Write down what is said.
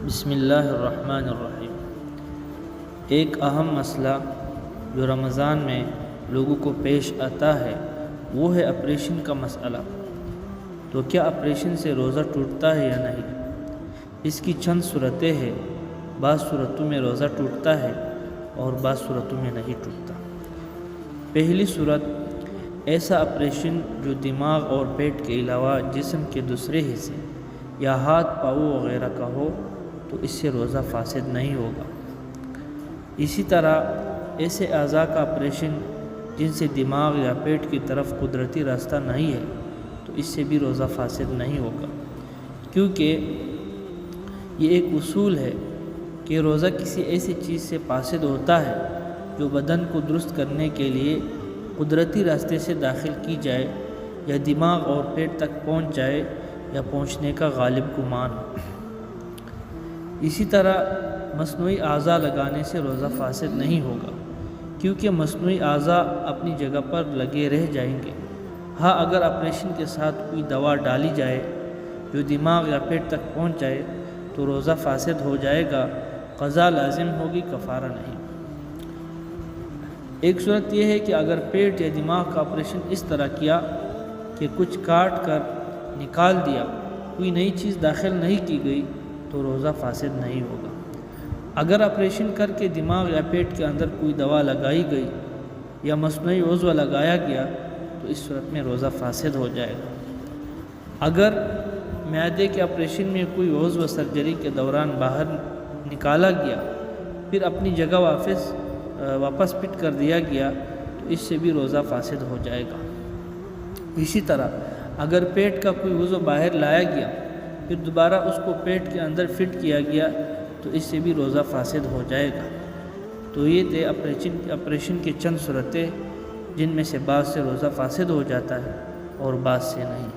بسم اللہ الرحمن الرحیم۔ ایک اہم مسئلہ جو رمضان میں لوگوں کو پیش آتا ہے وہ ہے آپریشن کا مسئلہ۔ تو کیا آپریشن سے روزہ ٹوٹتا ہے یا نہیں؟ اس کی چند صورتیں ہیں۔ بعض صورتوں میں روزہ ٹوٹتا ہے اور بعض صورتوں میں نہیں ٹوٹتا۔ پہلی صورت، ایسا آپریشن جو دماغ اور پیٹ کے علاوہ جسم کے دوسرے حصے یا ہاتھ پاؤں وغیرہ کا ہو تو اس سے روزہ فاسد نہیں ہوگا۔ اسی طرح ایسے اعضاء کا آپریشن جن سے دماغ یا پیٹ کی طرف قدرتی راستہ نہیں ہے تو اس سے بھی روزہ فاسد نہیں ہوگا، کیونکہ یہ ایک اصول ہے کہ روزہ کسی ایسی چیز سے فاسد ہوتا ہے جو بدن کو درست کرنے کے لیے قدرتی راستے سے داخل کی جائے یا دماغ اور پیٹ تک پہنچ جائے یا پہنچنے کا غالب گمان ہو۔ اسی طرح مصنوعی اعضاء لگانے سے روزہ فاسد نہیں ہوگا، کیونکہ مصنوعی اعضاء اپنی جگہ پر لگے رہ جائیں گے۔ ہاں، اگر آپریشن کے ساتھ کوئی دوا ڈالی جائے جو دماغ یا پیٹ تک پہنچ جائے تو روزہ فاسد ہو جائے گا، قضا لازم ہوگی، کفارہ نہیں۔ ایک صورت یہ ہے کہ اگر پیٹ یا دماغ کا آپریشن اس طرح کیا کہ کچھ کاٹ کر نکال دیا، کوئی نئی چیز داخل نہیں کی گئی تو روزہ فاسد نہیں ہوگا۔ اگر آپریشن کر کے دماغ یا پیٹ کے اندر کوئی دوا لگائی گئی یا مصنوعی عضو لگایا گیا تو اس صورت میں روزہ فاسد ہو جائے گا۔ اگر معدے کے آپریشن میں کوئی عضو سرجری کے دوران باہر نکالا گیا پھر اپنی جگہ واپس فٹ کر دیا گیا تو اس سے بھی روزہ فاسد ہو جائے گا۔ اسی طرح اگر پیٹ کا کوئی عضو باہر لایا گیا پھر دوبارہ اس کو پیٹ کے اندر فٹ کیا گیا تو اس سے بھی روزہ فاسد ہو جائے گا۔ تو یہ تھے آپریشن کی چند صورتیں جن میں سے بعض سے روزہ فاسد ہو جاتا ہے اور بعض سے نہیں۔